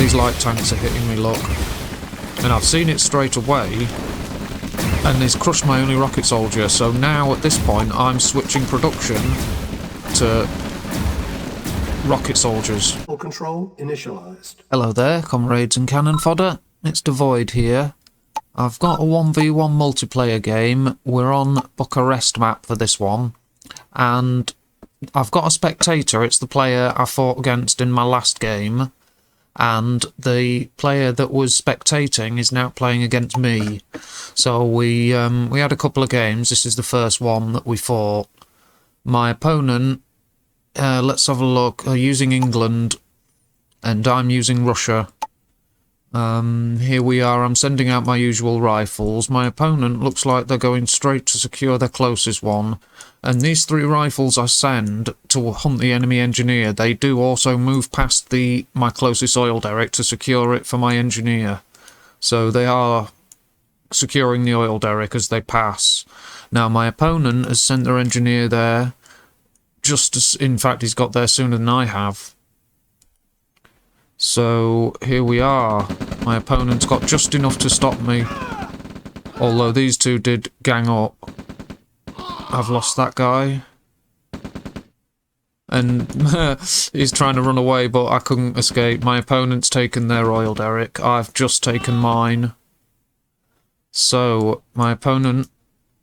these light tanks are hitting me, look. And I've seen it straight away, and it's crushed my only rocket soldier, so now at this point I'm switching production to rocket soldiers. Full control initialized. Hello there, comrades and cannon fodder. It's Dvoid here. I've got a 1v1 multiplayer game. We're on Bucharest map for this one, and I've got a spectator. It's the player I fought against in my last game, and the player that was spectating is now playing against me. So we had a couple of games. This is the first one that we fought. My opponent, let's have a look, are using England, and I'm using Russia. Here we are. I'm sending out my usual rifles. My opponent looks like they're going straight to secure their closest one. And these 3 rifles I send to hunt the enemy engineer, they do also move past my closest oil derrick to secure it for my engineer. So they are securing the oil derrick as they pass. Now my opponent has sent their engineer there, just as, in fact, he's got there sooner than I have. So here we are. My opponent's got just enough to stop me, although these two did gang up. I've lost that guy, and he's trying to run away, but I couldn't escape. My opponent's taken their oil derrick. I've just taken mine. So my opponent,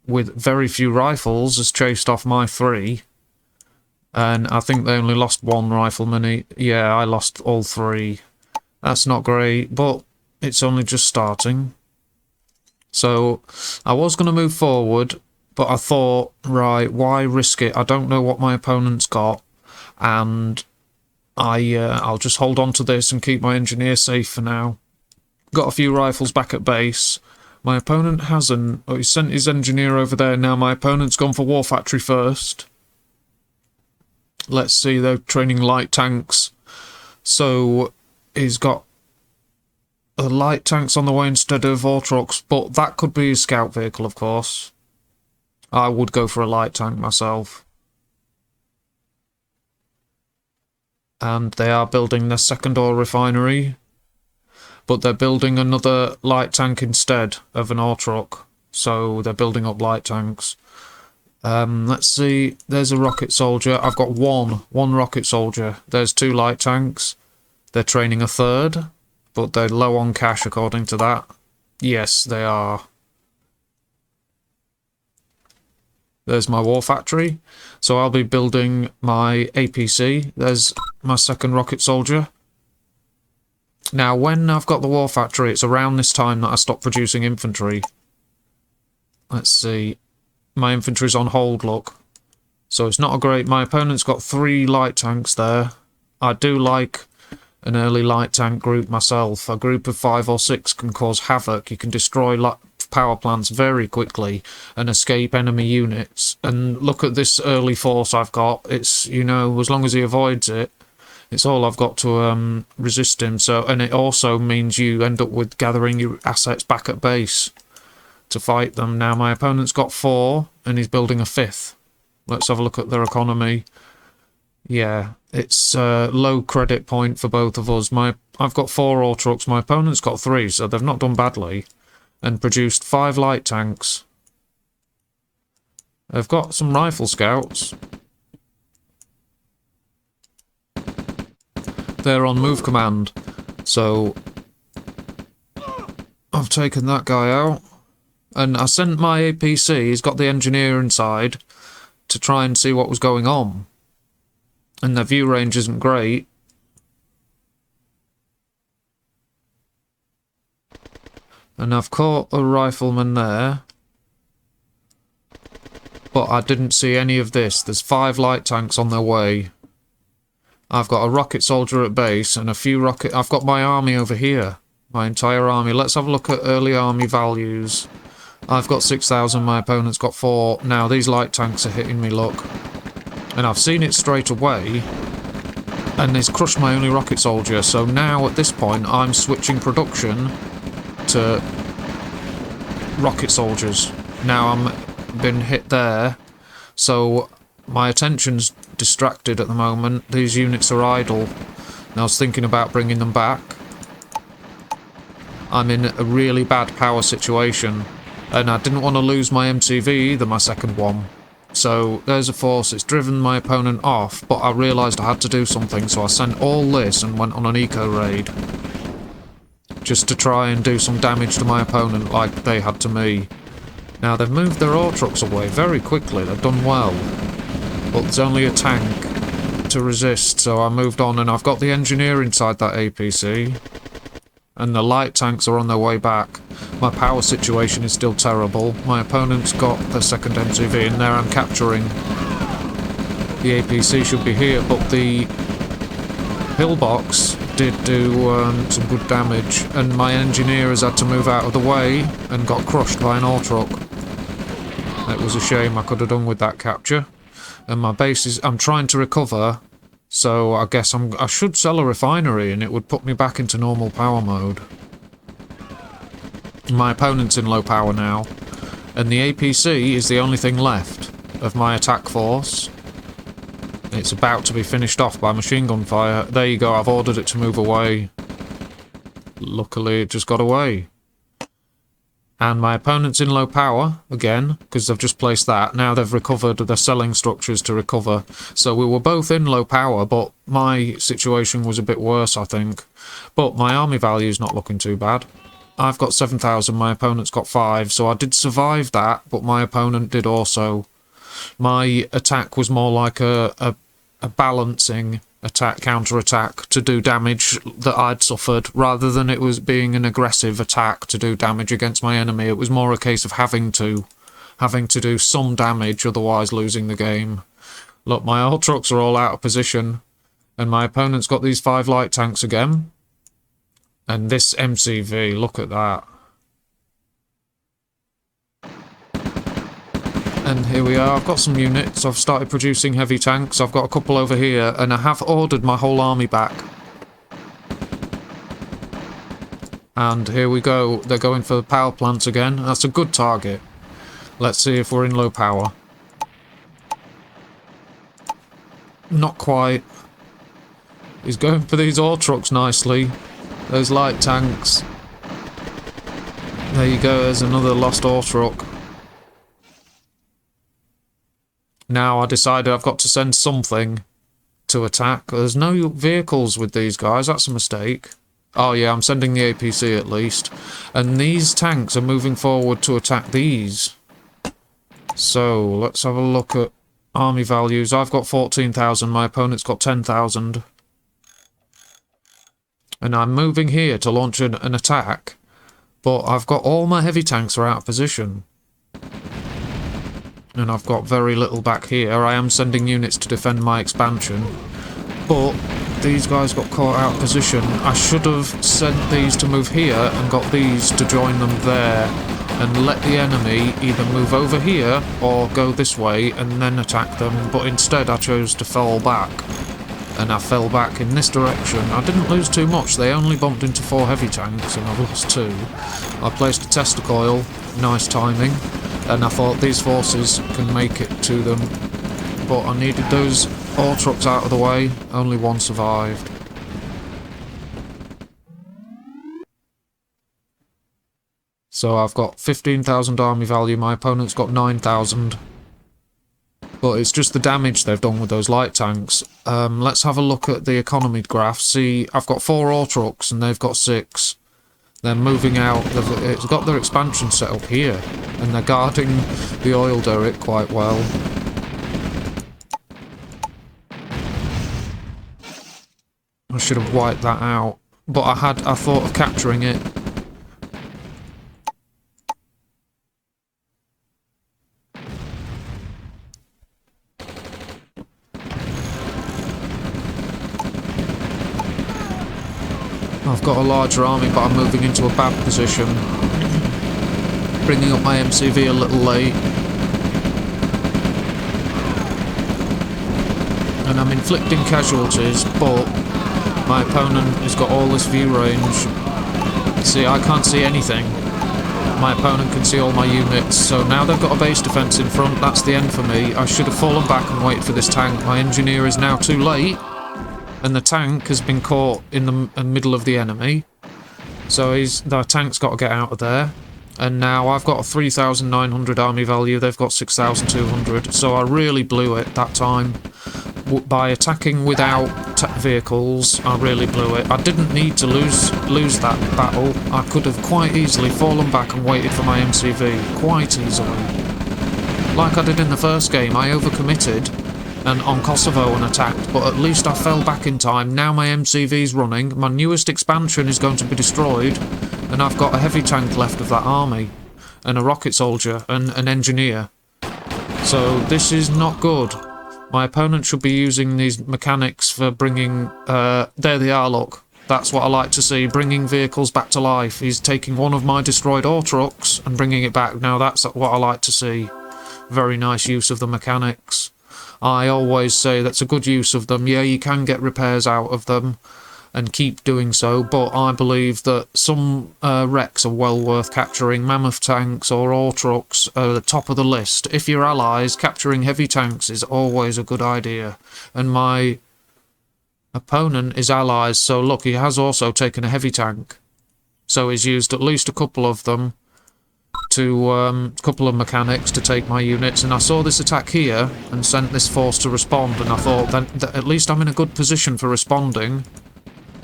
with very few rifles, has chased off my 3. And I think they only lost 1 rifleman. Yeah, I lost all 3. That's not great, but it's only just starting. So I was going to move forward, but I thought, right, why risk it? I don't know what my opponent's got, and I'll just hold on to this and keep my engineer safe for now. Got a few rifles back at base. My opponent hasn't. Oh, he sent his engineer over there. Now my opponent's gone for War Factory first. Let's see, they're training light tanks. So he's got light tanks on the way instead of Autrox, but that could be his scout vehicle, of course. I would go for a light tank myself. And they are building their second oil refinery, but they're building another light tank instead of an Autrox. So they're building up light tanks. Let's see, there's a rocket soldier. I've got one rocket soldier. There's 2 light tanks. They're training a 3rd, but they're low on cash according to that. Yes, they are. There's my war factory. So I'll be building my APC. There's my 2nd rocket soldier. Now, when I've got the war factory, it's around this time that I stop producing infantry. Let's see. My infantry's on hold, look. So it's not a great... My opponent's got 3 light tanks there. I do like an early light tank group myself. A group of 5 or 6 can cause havoc. You can destroy power plants very quickly and escape enemy units. And look at this early force I've got. It's, you know, as long as he avoids it, it's all I've got to resist him. So, and it also means you end up with gathering your assets back at base to fight them. Now my opponent's got 4 and he's building a 5th. Let's have a look at their economy. Yeah, it's a low credit point for both of us. I've got 4 Autrox, my opponent's got 3, so they've not done badly. And produced 5 light tanks. They've got some rifle scouts. They're on move command, so I've taken that guy out. And I sent my APC, he's got the engineer inside, to try and see what was going on. And their view range isn't great. And I've caught a rifleman there. But I didn't see any of this. There's 5 light tanks on their way. I've got a rocket soldier at base and a few I've got my army over here. My entire army. Let's have a look at early army values. I've got 6,000, my opponent's got 4. Now, these light tanks are hitting me, look. And I've seen it straight away. And it's crushed my only rocket soldier. So now, at this point, I'm switching production to rocket soldiers. Now I'm been hit there. So my attention's distracted at the moment. These units are idle. And I was thinking about bringing them back. I'm in a really bad power situation. And I didn't want to lose my MCV either, my second one. So there's a force, it's driven my opponent off, but I realised I had to do something, so I sent all this and went on an eco raid. Just to try and do some damage to my opponent like they had to me. Now they've moved their ore trucks away very quickly, they've done well. But there's only a tank to resist, so I moved on and I've got the engineer inside that APC. And the light tanks are on their way back. My power situation is still terrible. My opponent's got the second MCV and there I'm capturing. The APC should be here, but the pillbox did do some good damage, and my engineer has had to move out of the way and got crushed by an ore truck. It was a shame, I could have done with that capture. And my base is... I'm trying to recover, so I guess I should sell a refinery and it would put me back into normal power mode. My opponent's in low power now, and the APC is the only thing left of my attack force. It's about to be finished off by machine gun fire. There you go, I've ordered it to move away. Luckily it just got away. And my opponent's in low power, again, because they've just placed that. Now they've recovered, they're selling structures to recover. So we were both in low power, but my situation was a bit worse, I think. But my army value's not looking too bad. I've got 7,000, my opponent's got 5, so I did survive that, but my opponent did also. My attack was more like a balancing attack, counter-attack to do damage that I'd suffered, rather than it was being an aggressive attack to do damage against my enemy. It was more a case of having to do some damage, otherwise losing the game. Look, my old trucks are all out of position, and my opponent's got these 5 light tanks again. And this MCV, look at that. And here we are, I've got some units, I've started producing heavy tanks, I've got a couple over here, and I have ordered my whole army back. And here we go, they're going for the power plants again, that's a good target. Let's see if we're in low power. Not quite. He's going for these ore trucks nicely. Those light tanks. There you go, there's another lost ore truck. Now I decided I've got to send something to attack. There's no vehicles with these guys, that's a mistake. Oh yeah, I'm sending the APC at least. And these tanks are moving forward to attack these. So, let's have a look at army values. I've got 14,000, my opponent's got 10,000. And I'm moving here to launch an attack. But I've got all my heavy tanks are out of position. And I've got very little back here. I am sending units to defend my expansion. But these guys got caught out of position. I should have sent these to move here and got these to join them there. And let the enemy either move over here or go this way and then attack them. But instead I chose to fall back. And I fell back in this direction. I didn't lose too much. They only bumped into 4 heavy tanks and I lost 2. I placed a tester coil. Nice timing. And I thought these forces can make it to them, but I needed those ore trucks out of the way. Only one survived. So I've got 15,000 army value, my opponent's got 9,000. But it's just the damage they've done with those light tanks. Let's have a look at the economy graph. See, I've got 4 ore trucks and they've got 6. They're moving out, it's got their expansion set up here, and they're guarding the oil derrick quite well. I should have wiped that out, but I thought of capturing it. I've got a larger army, but I'm moving into a bad position. Bringing up my MCV a little late. And I'm inflicting casualties, but my opponent has got all this view range. See, I can't see anything. My opponent can see all my units, so now they've got a base defense in front. That's the end for me. I should have fallen back and waited for this tank. My engineer is now too late. And the tank has been caught in the middle of the enemy. So the tank's got to get out of there. And now I've got a 3,900 army value, they've got 6,200, so I really blew it that time. By attacking without vehicles, I really blew it. I didn't need to lose that battle. I could have quite easily fallen back and waited for my MCV, quite easily. Like I did in the first game, I overcommitted and on Kosovo and attacked, but at least I fell back in time. Now my MCV's running, my newest expansion is going to be destroyed, and I've got a heavy tank left of that army, and a rocket soldier, and an engineer. So this is not good. My opponent should be using these mechanics for bringing... there they are, look. That's what I like to see, bringing vehicles back to life. He's taking one of my destroyed ore trucks and bringing it back. Now that's what I like to see. Very nice use of the mechanics. I always say that's a good use of them. Yeah, you can get repairs out of them and keep doing so, but I believe that some wrecks are well worth capturing. Mammoth tanks or ore trucks are the top of the list. If you're allies, capturing heavy tanks is always a good idea. And my opponent is allies, so look, he has also taken a heavy tank. So he's used at least a couple of them to couple of mechanics to take my units, and I saw this attack here and sent this force to respond, and I thought that at least I'm in a good position for responding.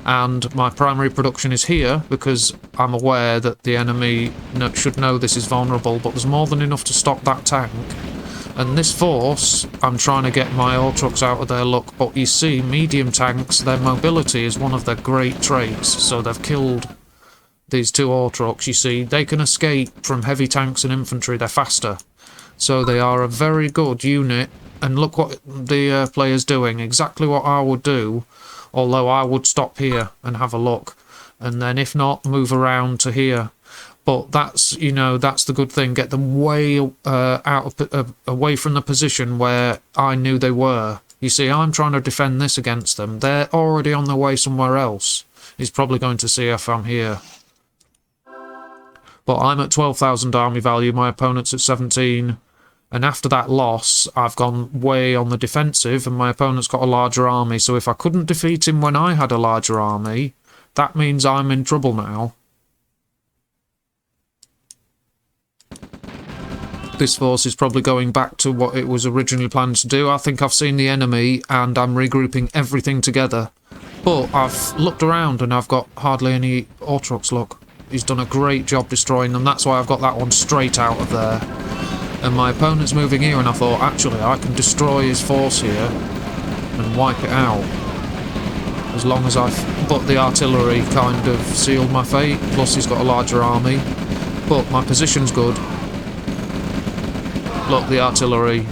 And my primary production is here because I'm aware that the enemy should know this is vulnerable, but there's more than enough to stop that tank. And this force, I'm trying to get my ore trucks out of their luck, but you see, medium tanks, their mobility is one of their great traits, so they've killed these two ore trucks. You see, they can escape from heavy tanks and infantry, they're faster. So they are a very good unit, and look what the player's doing, exactly what I would do. Although I would stop here and have a look, and then if not, move around to here. But that's, you know, that's the good thing. Get them way away from the position where I knew they were. You see, I'm trying to defend this against them. They're already on their way somewhere else. He's probably going to see if I'm here. But I'm at 12,000 army value. My opponent's at 17. And after that loss, I've gone way on the defensive, and my opponent's got a larger army. So if I couldn't defeat him when I had a larger army, that means I'm in trouble now. This force is probably going back to what it was originally planned to do. I think I've seen the enemy, and I'm regrouping everything together. But I've looked around, and I've got hardly any ore trucks, look. He's done a great job destroying them. That's why I've got that one straight out of there. And my opponent's moving here, and I thought, actually, I can destroy his force here and wipe it out. As long as but the artillery kind of sealed my fate, plus he's got a larger army. But my position's good. Look, the artillery.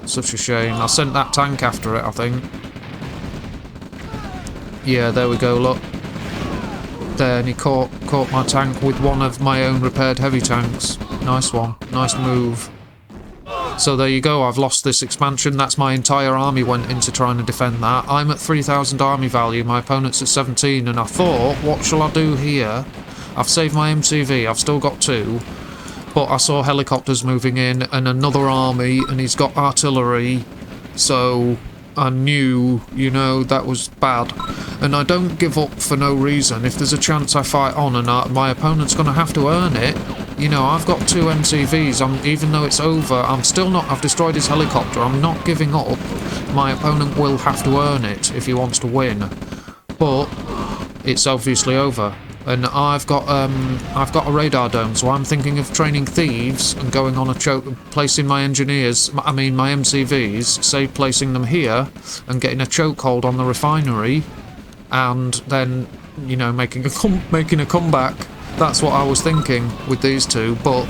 Such a shame. I sent that tank after it, I think. Yeah, there we go, look. There, and he caught my tank with one of my own repaired heavy tanks. Nice one. Nice move. So there you go, I've lost this expansion. That's my entire army went into trying to defend that. I'm at 3,000 army value, my opponent's at 17, and I thought, what shall I do here? I've saved my MCV, I've still got 2. But I saw helicopters moving in, and another army, and he's got artillery. So I knew, you know, that was bad. And I don't give up for no reason. If there's a chance I fight on and my opponent's going to have to earn it, you know, I've got 2 MCVs, even though it's over, I'm still not, I've destroyed his helicopter, I'm not giving up. My opponent will have to earn it if he wants to win. But it's obviously over. And I've got a radar dome, so I'm thinking of training thieves and going on a choke, placing my engineers, my MCVs, say placing them here and getting a chokehold on the refinery, and then, you know, making a comeback. That's what I was thinking with these two, but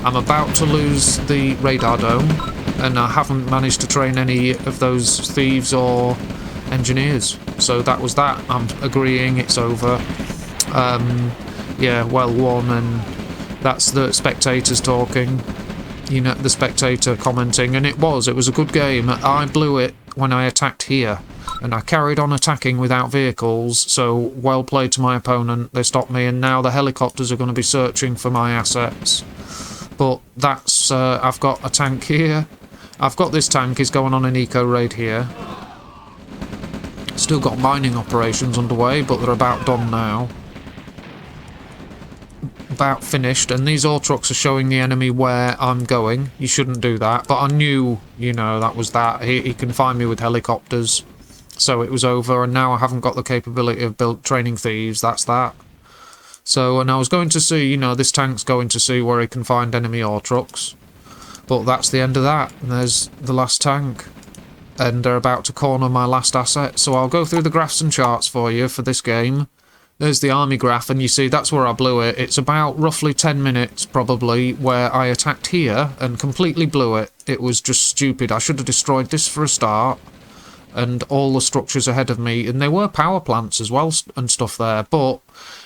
I'm about to lose the radar dome, and I haven't managed to train any of those thieves or engineers. So that was that. I'm agreeing it's over. Yeah, well won, and that's the spectators talking. You know, the spectator commenting, and it was a good game. I blew it when I attacked here, and I carried on attacking without vehicles, so well played to my opponent. They stopped me, and now the helicopters are going to be searching for my assets. But that's, I've got a tank here. I've got this tank, he's going on an eco raid here. Still got mining operations underway, but they're about done now. about finished, and these ore trucks are showing the enemy where I'm going. You shouldn't do that, but I knew, you know, that was that. He can find me with helicopters. So it was over, and now I haven't got the capability of training thieves. That's that. So, and I was going to see, you know, this tank's going to see where he can find enemy ore trucks. But that's the end of that. And there's the last tank. And they're about to corner my last asset. So I'll go through the graphs and charts for you for this game. There's the army graph, and you see that's where I blew it. It's about roughly 10 minutes, probably, where I attacked here and completely blew it. It was just stupid. I should have destroyed this for a start. And all the structures ahead of me. And there were power plants as well and stuff there. But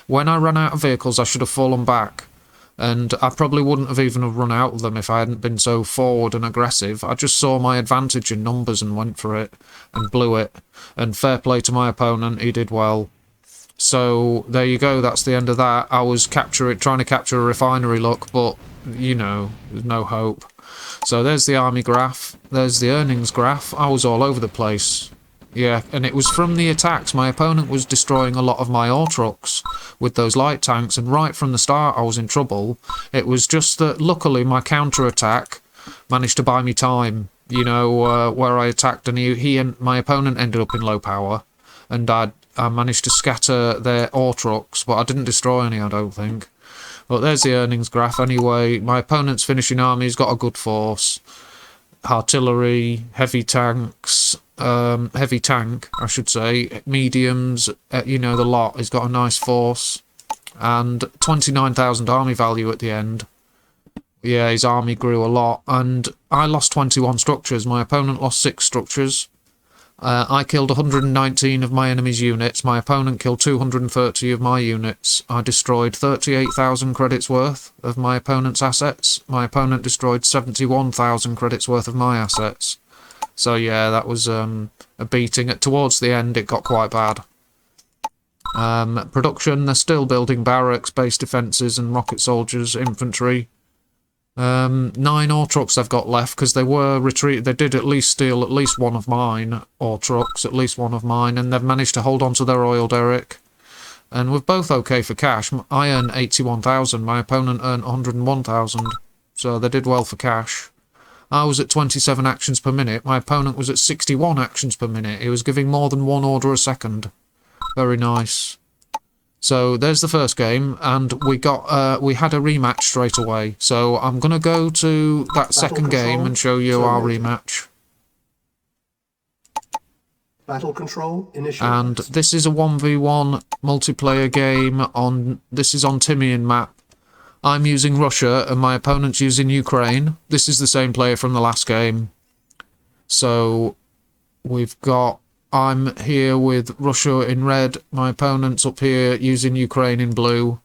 when I ran out of vehicles, I should have fallen back. And I probably wouldn't have even have run out of them if I hadn't been so forward and aggressive. I just saw my advantage in numbers and went for it. And blew it. And fair play to my opponent, he did well. So, there you go, that's the end of that. I was trying to capture a refinery look, but, you know, there's no hope. So there's the army graph, there's the earnings graph. I was all over the place. Yeah, and it was from the attacks. My opponent was destroying a lot of my ore trucks with those light tanks, and right from the start I was in trouble. It was just that, luckily, my counter-attack managed to buy me time. You know, where I attacked, and my opponent ended up in low power, and I managed to scatter their ore trucks, but I didn't destroy any, I don't think. But there's the earnings graph anyway. My opponent's finishing army's got a good force. Artillery, heavy tanks, heavy tank, I should say, mediums, you know, the lot. He's got a nice force. And 29,000 army value at the end. Yeah, his army grew a lot. And I lost 21 structures. My opponent lost 6 structures. I killed 119 of my enemy's units. My opponent killed 230 of my units. I destroyed 38,000 credits worth of my opponent's assets. My opponent destroyed 71,000 credits worth of my assets. So yeah, that was a beating. Towards the end, it got quite bad. Production, they're still building barracks, base defences and rocket soldiers, infantry. 9 ore trucks they've got left, because they were retreat. They did at least steal at least one of mine ore trucks, at least one of mine, and they've managed to hold on to their oil derrick. And we're both okay for cash. I earned 81,000, my opponent earned 101,000, so they did well for cash. I was at 27 actions per minute, my opponent was at 61 actions per minute. He was giving more than 1 order a second. Very nice. So there's the first game, and we had a rematch straight away. So I'm going to go to that second game and show you our rematch. Battle control initialized. And this is a 1v1 multiplayer game this is on Timian map. I'm using Russia and my opponent's using Ukraine. This is the same player from the last game. So I'm here with Russia in red, my opponent's up here using Ukraine in blue,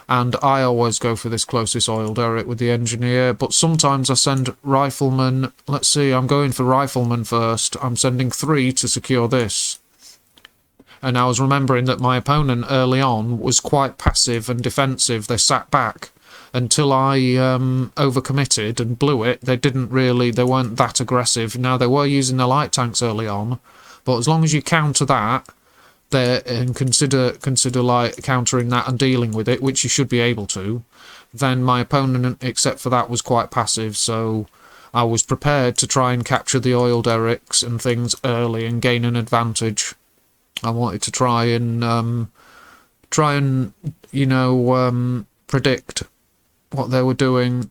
and I always go for this closest oil derrick with the engineer, but sometimes I send riflemen. Let's see, I'm going for riflemen first. I'm sending 3 to secure this. And I was remembering that my opponent early on was quite passive and defensive. They sat back until I overcommitted and blew it. They weren't that aggressive. Now, they were using the light tanks early on, but as long as you counter that, and consider like countering that and dealing with it, which you should be able to, then my opponent, except for that, was quite passive. So I was prepared to try and capture the oil derricks and things early and gain an advantage. I wanted to try and predict what they were doing.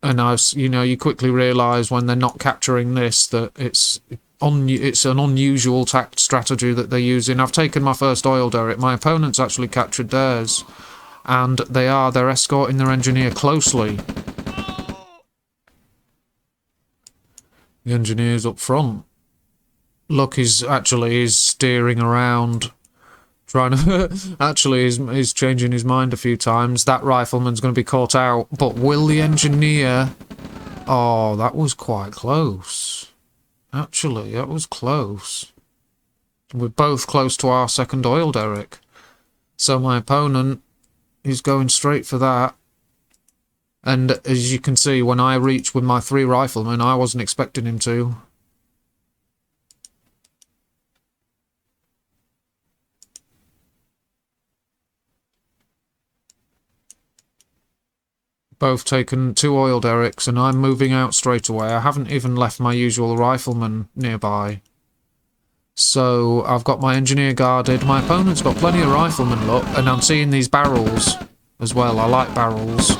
And you quickly realise when they're not capturing this that it's an unusual strategy that they're using. I've taken my first oil derrick. My opponent's actually captured theirs, and they're escorting their engineer closely. The engineer's up front. Look, he's steering around, trying to he's changing his mind a few times. That rifleman's going to be caught out, but will the engineer? Oh, that was quite close. Actually, that was close. We're both close to our second oil derrick. So my opponent is going straight for that. And as you can see, when I reached with my 3 riflemen, I wasn't expecting him to. Both taken 2 oil derricks, and I'm moving out straight away. I haven't even left my usual rifleman nearby. So I've got my engineer guarded. My opponent's got plenty of riflemen, look, and I'm seeing these barrels as well. I like barrels.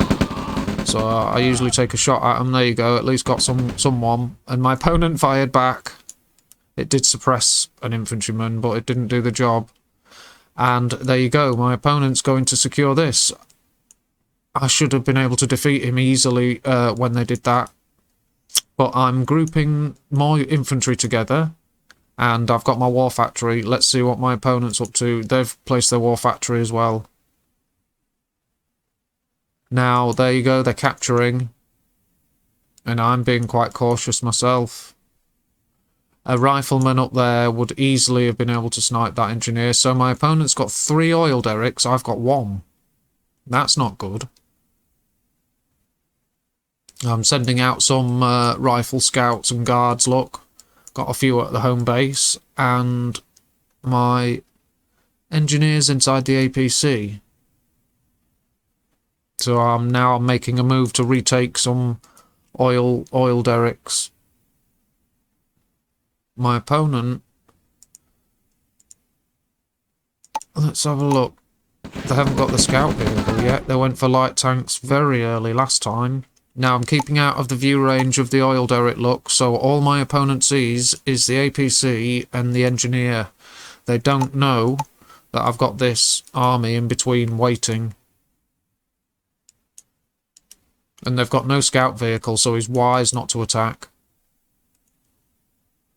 So I usually take a shot at them. There you go, at least got someone. And my opponent fired back. It did suppress an infantryman, but it didn't do the job. And there you go, my opponent's going to secure this. I should have been able to defeat him easily when they did that. But I'm grouping more infantry together. And I've got my war factory. Let's see what my opponent's up to. They've placed their war factory as well. Now, there you go, they're capturing. And I'm being quite cautious myself. A rifleman up there would easily have been able to snipe that engineer. So my opponent's got 3 oil derricks. I've got 1. That's not good. I'm sending out some rifle scouts and guards, look. Got a few at the home base. And my engineers inside the APC. So I'm now making a move to retake some oil derricks. My opponent... Let's have a look. They haven't got the scout vehicle yet. They went for light tanks very early last time. Now I'm keeping out of the view range of the oil derrick, look, so all my opponent sees is the APC and the engineer. They don't know that I've got this army in between waiting. And they've got no scout vehicle, so he's wise not to attack.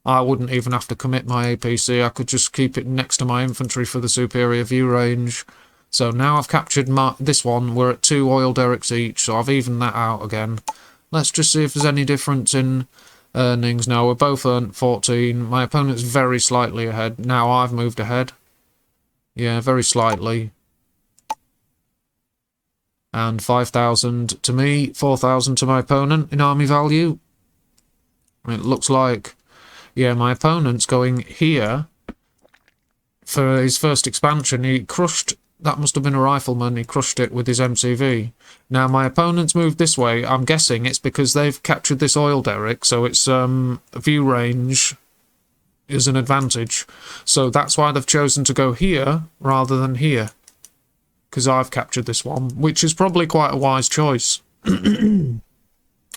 I wouldn't even have to commit my APC, I could just keep it next to my infantry for the superior view range. So now I've captured this one, we're at 2 oil derricks each, so I've evened that out again. Let's just see if there's any difference in earnings. No, we're both earned 14. My opponent's very slightly ahead. Now I've moved ahead. Yeah, very slightly. And 5,000 to me, 4,000 to my opponent in army value. It looks like, yeah, my opponent's going here for his first expansion. He crushed, that must have been a rifleman, he crushed it with his MCV. Now my opponent's moved this way. I'm guessing it's because they've captured this oil derrick, so it's view range is an advantage. So that's why they've chosen to go here rather than here. Because I've captured this one, which is probably quite a wise choice.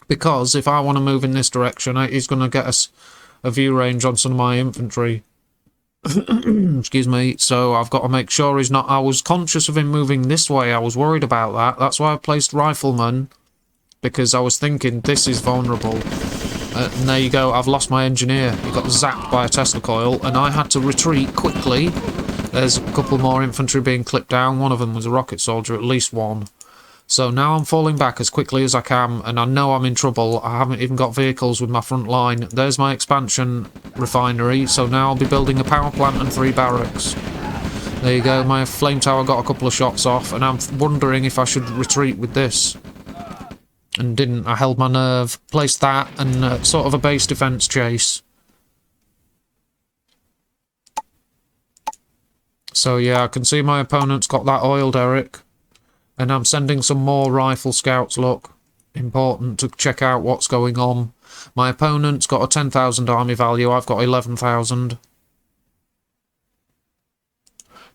Because if I want to move in this direction, he's going to get us a view range on some of my infantry. Excuse me. So I've got to make sure he's not... I was conscious of him moving this way. I was worried about that. That's why I placed rifleman. Because I was thinking this is vulnerable. And there you go. I've lost my engineer. He got zapped by a Tesla coil. And I had to retreat quickly. There's a couple more infantry being clipped down. One of them was a rocket soldier, at least one. So now I'm falling back as quickly as I can, and I know I'm in trouble. I haven't even got vehicles with my front line. There's my expansion refinery, so now I'll be building a power plant and 3 barracks. There you go, my flame tower got a couple of shots off, and I'm wondering if I should retreat with this. And didn't. I held my nerve, placed that, and sort of a base defence chase. So yeah, I can see my opponent's got that oil derrick. And I'm sending some more rifle scouts, look. Important to check out what's going on. My opponent's got a 10,000 army value, I've got 11,000.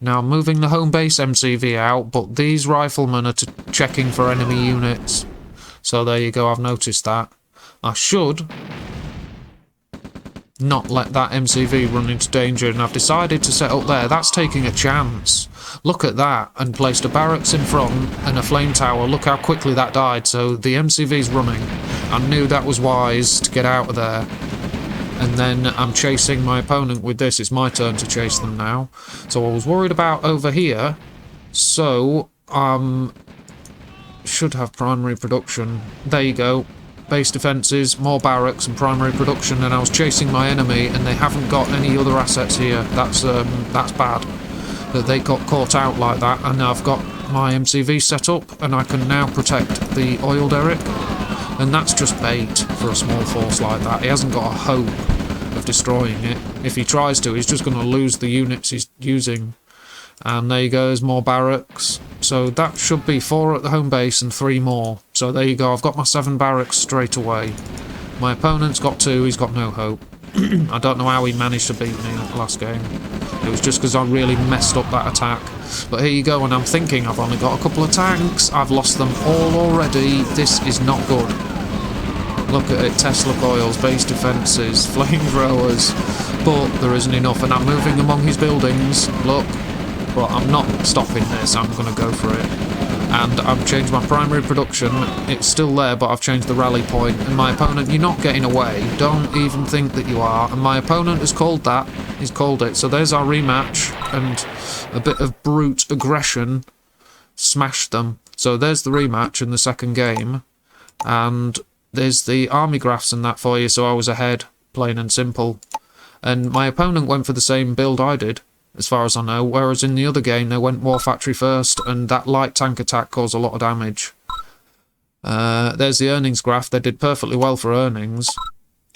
Now I'm moving the home base MCV out, but these riflemen are checking for enemy units. So there you go, I've noticed that. I should not let that MCV run into danger, and I've decided to set up there. That's taking a chance. Look at that, and placed a barracks in front and a flame tower. Look how quickly that died, so the MCV's running. I knew that was wise to get out of there. And then I'm chasing my opponent with this. It's my turn to chase them now. So I was worried about over here, so should have primary production. There you go. Base defences, more barracks and primary production, and I was chasing my enemy and they haven't got any other assets here. That's bad that they got caught out like that, and I've got my MCV set up and I can now protect the oil derrick, and that's just bait for a small force like that. He hasn't got a hope of destroying it. If he tries to, he's just going to lose the units he's using. And there you go, there's more barracks. So that should be 4 at the home base and 3 more. So there you go, I've got my 7 barracks straight away. My opponent's got 2, he's got no hope. I don't know how he managed to beat me last game. It was just because I really messed up that attack. But here you go, and I'm thinking I've only got a couple of tanks. I've lost them all already. This is not good. Look at it, Tesla coils, base defences, flamethrowers. But there isn't enough, and I'm moving among his buildings. Look. But I'm not stopping this, I'm going to go for it. And I've changed my primary production. It's still there, but I've changed the rally point. And my opponent, you're not getting away. Don't even think that you are. And my opponent has called that. He's called it. So there's our rematch. And a bit of brute aggression smashed them. So there's the rematch in the second game. And there's the army graphs and that for you. So I was ahead, plain and simple. And my opponent went for the same build I did, as far as I know, whereas in the other game they went War Factory first, and that light tank attack caused a lot of damage. There's the earnings graph. They did perfectly well for earnings,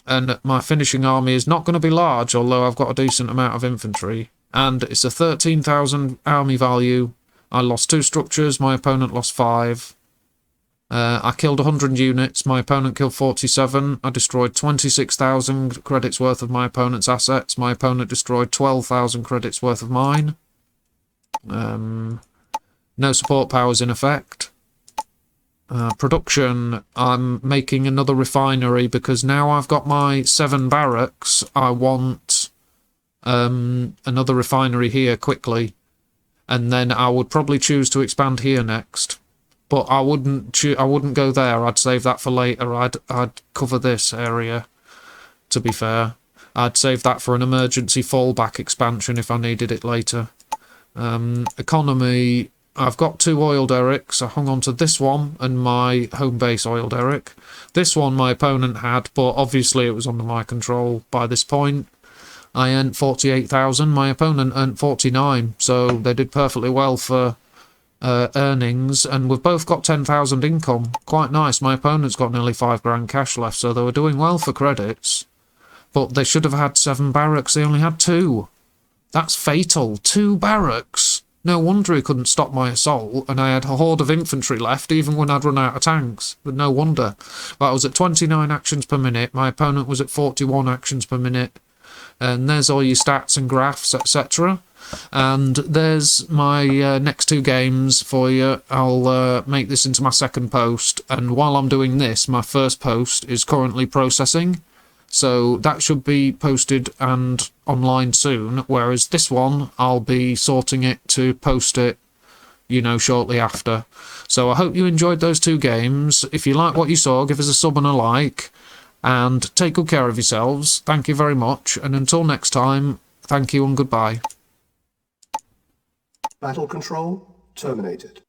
and my finishing army is not going to be large, although I've got a decent amount of infantry, and it's a 13,000 army value. I lost 2 structures, my opponent lost 5. I killed 100 units, my opponent killed 47. I destroyed 26,000 credits worth of my opponent's assets. My opponent destroyed 12,000 credits worth of mine. No support powers in effect. Production, I'm making another refinery because now I've got my 7 barracks. I want another refinery here quickly. And then I would probably choose to expand here next. But I wouldn't go there. I'd save that for later. I'd cover this area, to be fair. I'd save that for an emergency fallback expansion if I needed it later. Economy, I've got 2 oil derricks. I hung on to this one and my home base oil derrick. This one my opponent had, but obviously it was under my control by this point. I earned 48,000. My opponent earned 49, so they did perfectly well for earnings, and we've both got 10,000 income. Quite nice. My opponent's got nearly 5 grand cash left, so they were doing well for credits. But they should have had 7 barracks. They only had 2. That's fatal. 2 barracks. No wonder he couldn't stop my assault, and I had a horde of infantry left, even when I'd run out of tanks. But no wonder. But I was at 29 actions per minute. My opponent was at 41 actions per minute. And there's all your stats and graphs, etc. And there's my next 2 games for you. I'll make this into my second post, and while I'm doing this, my first post is currently processing, so that should be posted and online soon, whereas this one, I'll be sorting it to post it, you know, shortly after. So I hope you enjoyed those 2 games. If you like what you saw, give us a sub and a like, and take good care of yourselves. Thank you very much, and until next time, thank you and goodbye. Battle control terminated.